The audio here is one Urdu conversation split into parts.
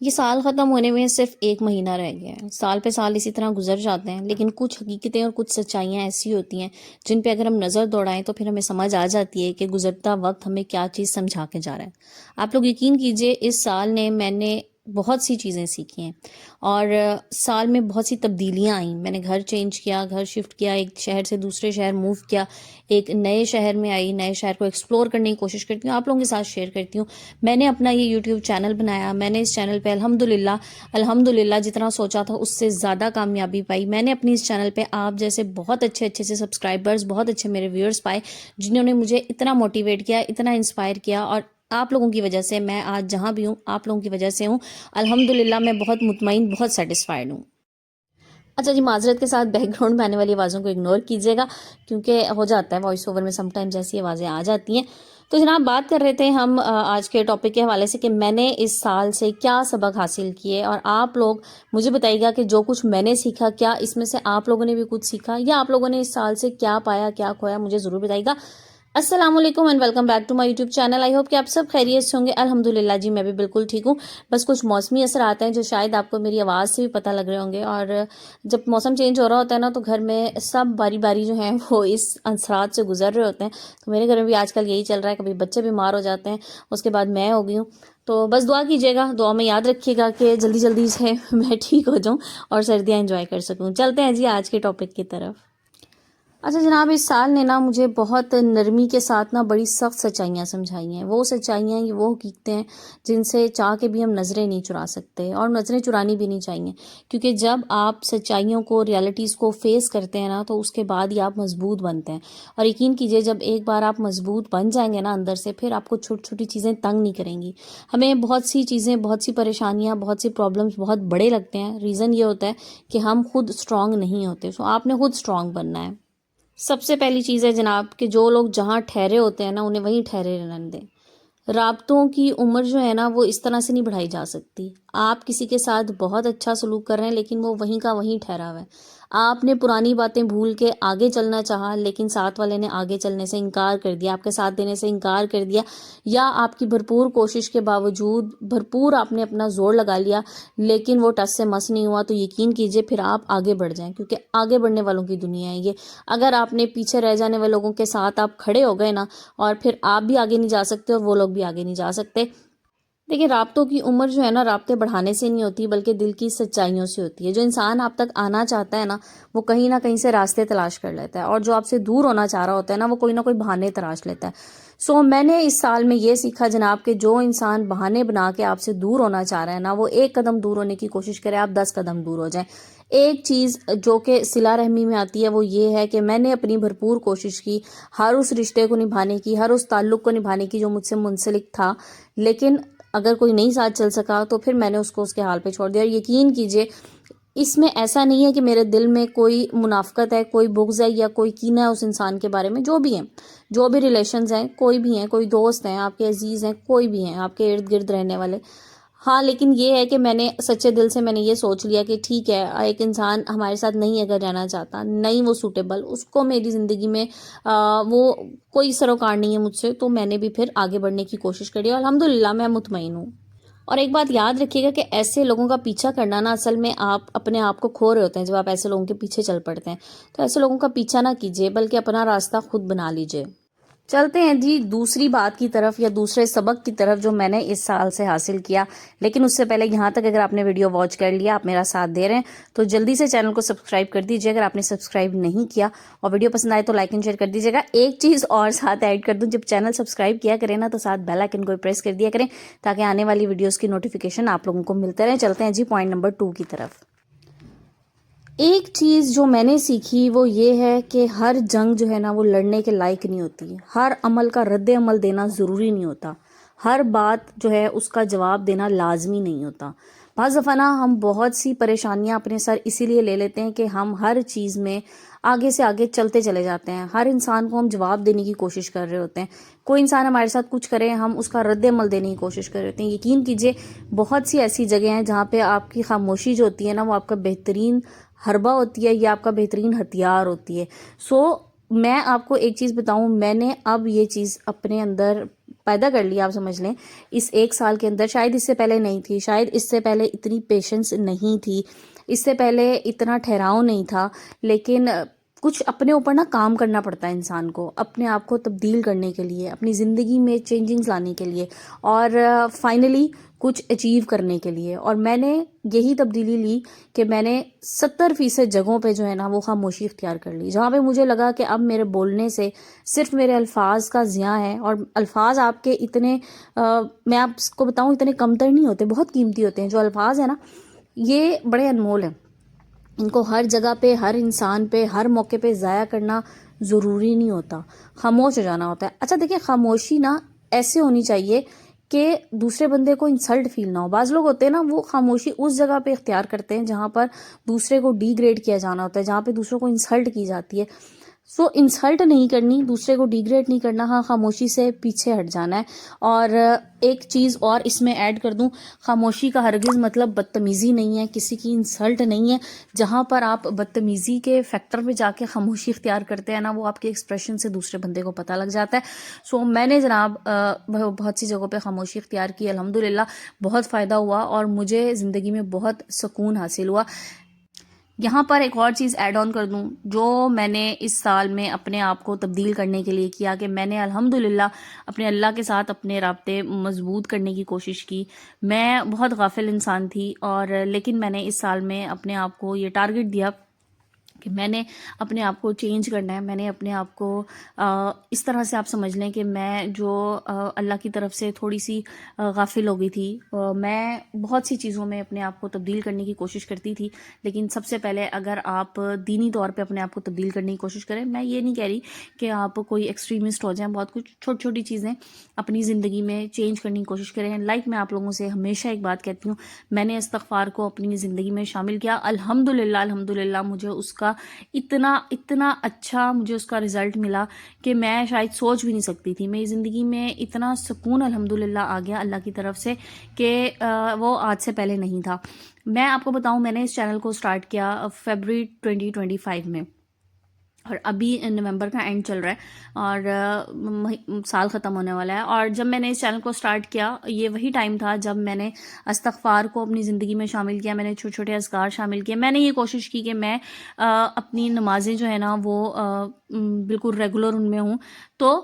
یہ سال ختم ہونے میں صرف 1 مہینہ رہ گیا ہے۔ سال پہ سال اسی طرح گزر جاتے ہیں، لیکن کچھ حقیقتیں اور کچھ سچائیاں ایسی ہوتی ہیں جن پہ اگر ہم نظر دوڑائیں تو پھر ہمیں سمجھ آ جاتی ہے کہ گزرتا وقت ہمیں کیا چیز سمجھا کے جا رہا ہے۔ آپ لوگ یقین کیجئے، اس سال نے میں نے بہت سی چیزیں سیکھی ہیں، اور سال میں بہت سی تبدیلیاں آئیں۔ میں نے گھر چینج کیا، گھر شفٹ کیا، ایک شہر سے دوسرے شہر موو کیا، ایک نئے شہر میں آئی، نئے شہر کو ایکسپلور کرنے کی کوشش کرتی ہوں، آپ لوگوں کے ساتھ شیئر کرتی ہوں۔ میں نے اپنا یہ یوٹیوب چینل بنایا، میں نے اس چینل پہ الحمدللہ جتنا سوچا تھا اس سے زیادہ کامیابی پائی۔ میں نے اپنی اس چینل پہ آپ جیسے بہت اچھے سے سبسکرائبرز، بہت اچھے میرے ویورز پائے، جنہوں نے مجھے اتنا موٹیویٹ کیا، اتنا انسپائر کیا، اور آپ لوگوں کی وجہ سے میں آج جہاں بھی ہوں آپ لوگوں کی وجہ سے ہوں۔ الحمدللہ میں بہت مطمئن، بہت سیٹسفائیڈ ہوں۔ اچھا جی، معذرت کے ساتھ بیک گراؤنڈ میں آنے والی آوازوں کو اگنور کیجیے گا، کیونکہ ہو جاتا ہے وائس اوور میں سم ٹائمز ایسی آوازیں آ جاتی ہیں۔ تو جناب، بات کر رہے تھے ہم آج کے ٹاپک کے حوالے سے کہ میں نے اس سال سے کیا سبق حاصل کیے، اور آپ لوگ مجھے بتائیے گا کہ جو کچھ میں نے سیکھا، کیا اس میں سے آپ لوگوں نے بھی کچھ سیکھا، یا آپ لوگوں نے اس سال سے کیا پایا، کیا کھویا، مجھے ضرور بتائیے گا۔ السلام علیکم and welcome back to my YouTube channel. I hope کہ آپ سب خیریت سے ہوں گے۔ الحمدللہ جی، میں بھی بالکل ٹھیک ہوں۔ بس کچھ موسمی اثرات ہیں جو شاید آپ کو میری آواز سے بھی پتہ لگ رہے ہوں گے، اور جب موسم چینج ہو رہا ہوتا ہے نا تو گھر میں سب باری باری جو ہیں وہ اس اثرات سے گزر رہے ہوتے ہیں۔ تو میرے گھر میں بھی آج کل یہی چل رہا ہے، کبھی بچے بیمار ہو جاتے ہیں، اس کے بعد میں ہو گئی ہوں۔ تو بس دعا کیجیے گا، دعا میں یاد رکھیے گا کہ جلدی جلدی سے میں ٹھیک ہو جاؤں اور سردیاں انجوائے کر سکوں۔ چلتے ہیں جی آج کے ٹاپک کی طرف۔ اچھا جناب، اس سال نے نا مجھے بہت نرمی کے ساتھ نا بڑی سخت سچائیاں سمجھائی ہیں۔ وہ سچائیاں، یہ وہ حقیقتیں ہیں جن سے چاہ کے بھی ہم نظریں نہیں چرا سکتے، اور نظریں چرانی بھی نہیں چاہیے، کیونکہ جب آپ سچائیوں کو، ریالٹیز کو فیس کرتے ہیں نا تو اس کے بعد ہی آپ مضبوط بنتے ہیں۔ اور یقین کیجئے، جب ایک بار آپ مضبوط بن جائیں گے نا اندر سے، پھر آپ کو چھوٹی چھوٹی چیزیں تنگ نہیں کریں گی۔ ہمیں بہت سی چیزیں، بہت سی پریشانیاں، بہت سی پرابلمز بہت بڑے لگتے ہیں، ریزن یہ ہوتا ہے کہ ہم خود اسٹرانگ نہیں ہوتے۔ سو آپ نے خود اسٹرانگ بننا ہے۔ سب سے پہلی چیز ہے جناب کہ جو لوگ جہاں ٹھہرے ہوتے ہیں نا انہیں وہیں ٹھہرے رہنے دیں۔ رابطوں کی عمر جو ہے نا وہ اس طرح سے نہیں بڑھائی جا سکتی۔ آپ کسی کے ساتھ بہت اچھا سلوک کر رہے ہیں لیکن وہ وہیں کا وہیں ٹھہرا ہوا ہے۔ آپ نے پرانی باتیں بھول کے آگے چلنا چاہا، لیکن ساتھ والے نے آگے چلنے سے انکار کر دیا، آپ کے ساتھ دینے سے انکار کر دیا، یا آپ کی بھرپور کوشش کے باوجود بھرپور آپ نے اپنا زور لگا لیا لیکن وہ ٹس سے مس نہیں ہوا، تو یقین کیجئے پھر آپ آگے بڑھ جائیں، کیونکہ آگے بڑھنے والوں کی دنیا ہے یہ۔ اگر آپ نے پیچھے رہ جانے والے لوگوں کے ساتھ آپ کھڑے ہو گئے نا، اور پھر آپ بھی آگے نہیں جا سکتے اور وہ لوگ بھی آگے نہیں جا سکتے۔ دیکھیں، رابطوں کی عمر جو ہے نا رابطے بڑھانے سے نہیں ہوتی بلکہ دل کی سچائیوں سے ہوتی ہے۔ جو انسان آپ تک آنا چاہتا ہے نا وہ کہیں نہ کہیں سے راستے تلاش کر لیتا ہے، اور جو آپ سے دور ہونا چاہ رہا ہوتا ہے نا وہ کوئی نہ کوئی بہانے تلاش لیتا ہے۔ میں نے اس سال میں یہ سیکھا جناب کہ جو انسان بہانے بنا کے آپ سے دور ہونا چاہ رہا ہے نا، وہ 1 قدم دور ہونے کی کوشش کرے، آپ 10 قدم دور ہو جائیں۔ ایک چیز جو کہ صلہ رحمی میں آتی ہے وہ یہ ہے کہ میں نے اپنی بھرپور کوشش کی ہر اس رشتے کو نبھانے کی، ہر اس تعلق کو نبھانے کی جو مجھ سے منسلک تھا، لیکن اگر کوئی نہیں ساتھ چل سکا تو پھر میں نے اس کو اس کے حال پہ چھوڑ دیا۔ اور یقین کیجئے، اس میں ایسا نہیں ہے کہ میرے دل میں کوئی منافقت ہے، کوئی بغض ہے یا کوئی کینہ ہے اس انسان کے بارے میں۔ جو بھی ہیں، جو بھی ریلیشنز ہیں، کوئی بھی ہیں، کوئی دوست ہیں آپ کے عزیز ہیں، کوئی بھی ہیں آپ کے ارد گرد رہنے والے، ہاں، لیکن یہ ہے کہ میں نے سچے دل سے میں نے یہ سوچ لیا کہ ٹھیک ہے، ایک انسان ہمارے ساتھ نہیں اگر رہنا چاہتا، نہیں وہ سوٹیبل، اس کو میری زندگی میں وہ کوئی سروکار نہیں ہے مجھ سے، تو میں نے بھی پھر آگے بڑھنے کی کوشش کری، اور الحمدللہ میں مطمئن ہوں۔ اور ایک بات یاد رکھیے گا کہ ایسے لوگوں کا پیچھا کرنا نا اصل میں آپ اپنے آپ کو کھو رہے ہوتے ہیں جب آپ ایسے لوگوں کے پیچھے چل پڑتے ہیں۔ تو ایسے لوگوں کا پیچھا نہ کیجیے بلکہ اپنا راستہ خود بنا لیجیے۔ چلتے ہیں جی دوسری بات کی طرف، یا دوسرے سبق کی طرف جو میں نے اس سال سے حاصل کیا۔ لیکن اس سے پہلے یہاں تک اگر آپ نے ویڈیو واچ کر لیا، آپ میرا ساتھ دے رہے ہیں، تو جلدی سے چینل کو سبسکرائب کر دیجیے اگر آپ نے سبسکرائب نہیں کیا، اور ویڈیو پسند آئے تو لائک اینڈ شیئر کر دیجیے گا۔ ایک چیز اور ساتھ ایڈ کر دوں، جب چینل سبسکرائب کیا کریں نا تو ساتھ بیل آئیکن کو پریس کر دیا کریں تاکہ آنے والی ویڈیوز کی نوٹیفیکیشن آپ لوگوں کو ملتے رہیں۔ چلتے ہیں جی پوائنٹ نمبر 2 کی طرف۔ ایک چیز جو میں نے سیکھی وہ یہ ہے کہ ہر جنگ جو ہے نا وہ لڑنے کے لائق نہیں ہوتی، ہر عمل کا رد عمل دینا ضروری نہیں ہوتا، ہر بات جو ہے اس کا جواب دینا لازمی نہیں ہوتا۔ بعض دفعہ نا ہم بہت سی پریشانیاں اپنے سر اسی لیے لے لیتے ہیں کہ ہم ہر چیز میں آگے سے آگے چلتے چلے جاتے ہیں، ہر انسان کو ہم جواب دینے کی کوشش کر رہے ہوتے ہیں۔ کوئی انسان ہمارے ساتھ کچھ کرے، ہم اس کا رد عمل دینے کی کوشش کر رہے ہوتے ہیں۔ یقین کیجئے، بہت سی ایسی جگہ ہیں جہاں پہ آپ کی خاموشی جو ہوتی ہے نا وہ آپ کا بہترین حربہ ہوتی ہے، یا آپ کا بہترین ہتھیار ہوتی ہے۔ میں آپ کو ایک چیز بتاؤں، میں نے اب یہ چیز اپنے اندر پیدا کر لی آپ سمجھ لیں اس 1 سال کے اندر. شاید اس سے پہلے نہیں تھی, شاید اس سے پہلے اتنی پیشنس نہیں تھی, اس سے پہلے اتنا ٹھہراؤ نہیں تھا, لیکن کچھ اپنے اوپر نا کام کرنا پڑتا ہے انسان کو, اپنے آپ کو تبدیل کرنے کے لیے, اپنی زندگی میں چینجنگز لانے کے لیے, اور فائنلی کچھ اچیو کرنے کے لیے. اور میں نے یہی تبدیلی لی کہ میں نے 70% جگہوں پہ جو ہے نا وہ خاموشی اختیار کر لی, جہاں پہ مجھے لگا کہ اب میرے بولنے سے صرف میرے الفاظ کا ضیاع ہے. اور الفاظ آپ کے اتنے میں آپ کو بتاؤں اتنے کمتر نہیں ہوتے, بہت قیمتی ہوتے ہیں. جو الفاظ ہیں نا یہ بڑے انمول ہیں, ان کو ہر جگہ پہ, ہر انسان پہ, ہر موقع پہ ضائع کرنا ضروری نہیں ہوتا, خاموش ہو جانا ہوتا ہے. اچھا دیکھیں, خاموشی نا ایسے ہونی چاہیے کہ دوسرے بندے کو انسلٹ فیل نہ ہو. بعض لوگ ہوتے ہیں نا وہ خاموشی اس جگہ پہ اختیار کرتے ہیں جہاں پر دوسرے کو ڈی گریڈ کیا جانا ہوتا ہے, جہاں پہ دوسروں کو انسلٹ کی جاتی ہے. سو انسلٹ نہیں کرنی, دوسرے کو ڈی گریڈ نہیں کرنا, ہاں خاموشی سے پیچھے ہٹ جانا ہے. اور ایک چیز اور اس میں ایڈ کر دوں, خاموشی کا ہرگز مطلب بدتمیزی نہیں ہے, کسی کی انسلٹ نہیں ہے. جہاں پر آپ بدتمیزی کے فیکٹر پہ جا کے خاموشی اختیار کرتے ہیں نا وہ آپ کے ایکسپریشن سے دوسرے بندے کو پتہ لگ جاتا ہے. سو میں نے جناب بہت سی جگہوں پہ خاموشی اختیار کی, الحمدللہ بہت فائدہ ہوا اور مجھے زندگی میں بہت سکون حاصل ہوا. یہاں پر ایک اور چیز ایڈ آن کر دوں جو میں نے اس سال میں اپنے آپ کو تبدیل کرنے کے لیے کیا, کہ میں نے الحمدللہ اپنے اللہ کے ساتھ اپنے رابطے مضبوط کرنے کی کوشش کی. میں بہت غافل انسان تھی, اور لیکن میں نے اس سال میں اپنے آپ کو یہ ٹارگٹ دیا کہ میں نے اپنے آپ کو چینج کرنا ہے. میں نے اپنے آپ کو اس طرح سے آپ سمجھ لیں کہ میں جو اللہ کی طرف سے تھوڑی سی غافل ہو گئی تھی, میں بہت سی چیزوں میں اپنے آپ کو تبدیل کرنے کی کوشش کرتی تھی. لیکن سب سے پہلے اگر آپ دینی طور پہ اپنے آپ کو تبدیل کرنے کی کوشش کریں, میں یہ نہیں کہہ رہی کہ آپ کوئی ایکسٹریمسٹ ہو جائیں, بہت کچھ چھوٹی چھوٹی چیزیں اپنی زندگی میں چینج کرنے کی کوشش کریں. لائک میں آپ لوگوں سے ہمیشہ ایک بات کہتی ہوں, میں نے استغفار کو اپنی زندگی میں شامل کیا. الحمدللہ مجھے اس کا اتنا اچھا مجھے اس کا رزلٹ ملا کہ میں شاید سوچ بھی نہیں سکتی تھی. میری زندگی میں اتنا سکون الحمدللہ آ گیا اللہ کی طرف سے کہ وہ آج سے پہلے نہیں تھا. میں آپ کو بتاؤں, میں نے اس چینل کو سٹارٹ کیا فیبرری 2025 میں, اور ابھی نومبر کا اینڈ چل رہا ہے اور سال ختم ہونے والا ہے. اور جب میں نے اس چینل کو سٹارٹ کیا یہ وہی ٹائم تھا جب میں نے استغفار کو اپنی زندگی میں شامل کیا, میں نے چھوٹے چھوٹے اذکار شامل کیے. میں نے یہ کوشش کی کہ میں اپنی نمازیں جو ہے نا وہ بالکل ریگولر ان میں ہوں. تو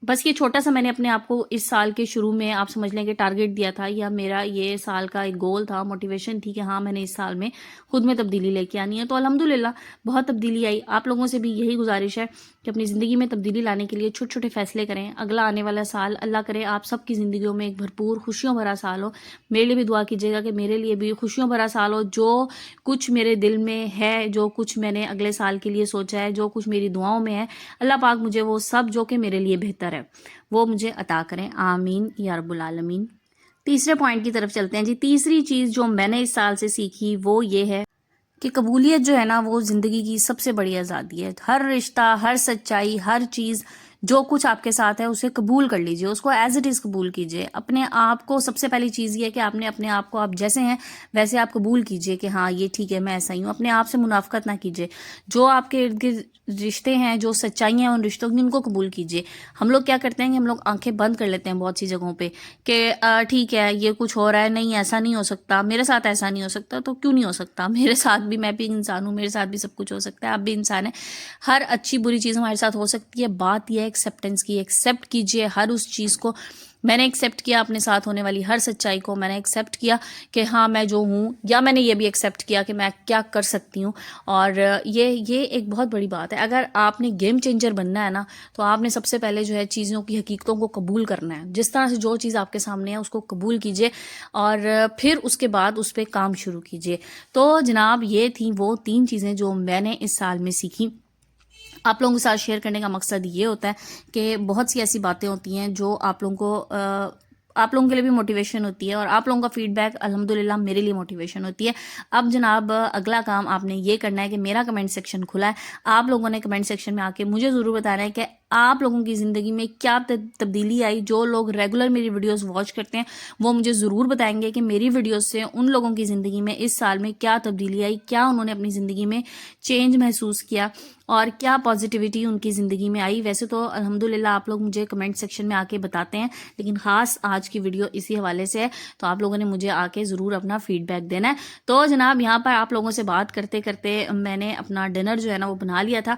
بس یہ چھوٹا سا میں نے اپنے آپ کو اس سال کے شروع میں آپ سمجھ لیں کہ ٹارگٹ دیا تھا, یا میرا یہ سال کا ایک گول تھا, موٹیویشن تھی کہ ہاں میں نے اس سال میں خود میں تبدیلی لے کے آنی ہے. تو الحمدللہ بہت تبدیلی آئی. آپ لوگوں سے بھی یہی گزارش ہے کہ اپنی زندگی میں تبدیلی لانے کے لیے چھوٹے چھوٹے فیصلے کریں. اگلا آنے والا سال اللہ کرے آپ سب کی زندگیوں میں ایک بھرپور خوشیوں بھرا سال ہو. میرے لیے بھی دعا کیجیے گا کہ میرے لیے بھی خوشیوں بھرا سال ہو. جو کچھ میرے دل میں ہے, جو کچھ میں نے اگلے سال کے لیے سوچا ہے, جو کچھ میری دعاؤں میں ہے, اللہ پاک مجھے وہ سب جو کہ میرے لیے بہتر ہے وہ مجھے عطا کریں, آمین یا رب العالمین. تیسرے پوائنٹ کی طرف چلتے ہیں جی. تیسری چیز جو میں نے اس سال سے سیکھی وہ یہ ہے کہ قبولیت جو ہے نا وہ زندگی کی سب سے بڑی آزادی ہے. ہر رشتہ, ہر سچائی, ہر چیز جو کچھ آپ کے ساتھ ہے اسے قبول کر لیجئے, اس کو ایز اٹ از قبول کیجئے. اپنے آپ کو سب سے پہلی چیز یہ ہے کہ آپ نے اپنے آپ کو آپ جیسے ہیں ویسے آپ قبول کیجئے کہ ہاں یہ ٹھیک ہے میں ایسا ہی ہوں. اپنے آپ سے منافقت نہ کیجئے. جو آپ کے ارد گرد رشتے ہیں, جو سچائیاں ہیں ان رشتوں کی, ان کو قبول کیجئے. ہم لوگ کیا کرتے ہیں کہ ہم لوگ آنکھیں بند کر لیتے ہیں بہت سی جگہوں پہ کہ ٹھیک ہے یہ کچھ ہو رہا ہے, نہیں ایسا نہیں ہو سکتا, میرے ساتھ ایسا نہیں ہو سکتا. تو کیوں نہیں ہو سکتا, میرے ساتھ بھی, میں بھی انسان ہوں, میرے ساتھ بھی سب کچھ ہو سکتا ہے, آپ بھی انسان ہیں. ہر اچھی بری چیز ہمارے ساتھ ہو سکتی ہے. بات یہ ہے ایکسیپٹنس کی. ایکسیپٹ کیجئے ہر اس چیز کو. میں نے ایکسیپٹ کیا اپنے ساتھ ہونے والی ہر سچائی کو. میں نے ایکسیپٹ کیا کہ ہاں میں جو ہوں, یا میں نے یہ بھی ایکسیپٹ کیا کہ میں کیا کر سکتی ہوں. اور یہ ایک بہت بڑی بات ہے. اگر آپ نے گیم چینجر بننا ہے نا تو آپ نے سب سے پہلے جو ہے چیزوں کی حقیقتوں کو قبول کرنا ہے. جس طرح سے جو چیز آپ کے سامنے ہے اس کو قبول کیجئے اور پھر اس کے بعد اس پہ کام شروع کیجئے. تو جناب یہ تھیں وہ 3 چیزیں جو میں نے اس سال میں سیکھی. آپ لوگوں کے ساتھ شیئر کرنے کا مقصد یہ ہوتا ہے کہ بہت سی ایسی باتیں ہوتی ہیں جو آپ لوگوں کے لیے بھی موٹیویشن ہوتی ہے, اور آپ لوگوں کا فیڈ بیک الحمدللہ میرے لیے موٹیویشن ہوتی ہے. اب جناب اگلا کام آپ نے یہ کرنا ہے کہ میرا کمنٹ سیکشن کھلا ہے. آپ لوگوں نے کمنٹ سیکشن میں آ کے مجھے ضرور بتانا ہے کہ آپ لوگوں کی زندگی میں کیا تبدیلی آئی. جو لوگ ریگولر میری ویڈیوز واچ کرتے ہیں وہ مجھے ضرور بتائیں گے کہ میری ویڈیوز سے ان لوگوں کی زندگی میں اس سال میں کیا تبدیلی آئی, کیا انہوں نے اپنی زندگی میں چینج محسوس کیا اور کیا پازیٹیوٹی ان کی زندگی میں آئی. ویسے تو الحمدللہ آپ لوگ مجھے کمنٹ سیکشن میں آ کے بتاتے ہیں, لیکن خاص آج کی ویڈیو اسی حوالے سے ہے, تو آپ لوگوں نے مجھے آ کے ضرور اپنا فیڈ بیک دینا ہے. تو جناب یہاں پر آپ لوگوں سے بات کرتے کرتے میں نے اپنا ڈنر جو ہے نا وہ بنا لیا تھا.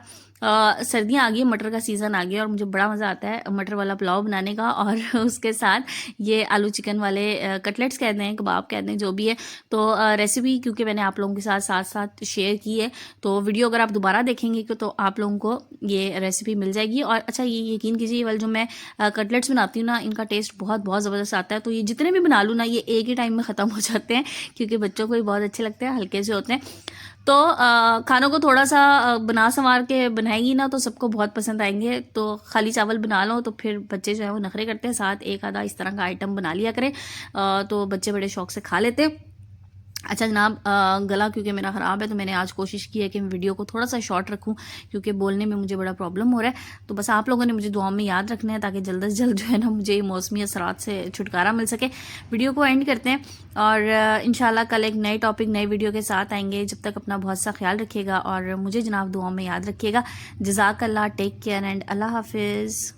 سردیاں آ گئی, مٹر کا سیزن آ گیا اور مجھے بڑا مزہ آتا ہے مٹر والا پلاؤ بنانے کا, اور اس کے ساتھ یہ آلو چکن والے کٹلیٹس کہتے ہیں, کباب کہتے ہیں, جو بھی ہے. تو ریسیپی کیونکہ میں نے آپ لوگوں کے ساتھ شیئر کی ہے, تو ویڈیو اگر آپ دوبارہ دیکھیں گے تو آپ لوگوں کو یہ ریسیپی مل جائے گی. اور اچھا یہ یقین کیجیے, والے جو میں کٹلیٹس بناتی ہوں نا, ان کا ٹیسٹ بہت بہت زبردست آتا ہے. تو یہ جتنے بھی بنا لوں نا یہ ایک ہی ٹائم میں ختم ہو جاتے ہیں, کیونکہ بچوں کو بھی بہت اچھے لگتے ہیں, ہلکے سے ہوتے ہیں. تو کھانوں کو تھوڑا سا بنا سنوار کے بنائیں گی نا تو سب کو بہت پسند آئیں گے. تو خالی چاول بنا لو تو پھر بچے جو ہے وہ نخرے کرتے ہیں, ساتھ ایک آدھا اس طرح کا آئٹم بنا لیا کریں, تو بچے بڑے شوق سے کھا لیتے ہیں. اچھا جناب, گلا کیونکہ میرا خراب ہے تو میں نے آج کوشش کی ہے کہ میں ویڈیو کو تھوڑا سا شارٹ رکھوں, کیونکہ بولنے میں مجھے بڑا پرابلم ہو رہا ہے. تو بس آپ لوگوں نے مجھے دعاؤں میں یاد رکھنا ہے تاکہ جلد از جلد جو ہے نا مجھے موسمی اثرات سے چھٹکارا مل سکے. ویڈیو کو اینڈ کرتے ہیں اور انشاءاللہ کل ایک نئے ٹاپک نئے ویڈیو کے ساتھ آئیں گے. جب تک اپنا بہت سا خیال رکھیے گا اور مجھے جناب دعاؤں میں یاد رکھیے گا. جزاک اللہ, ٹیک کیئر اینڈ اللہ حافظ.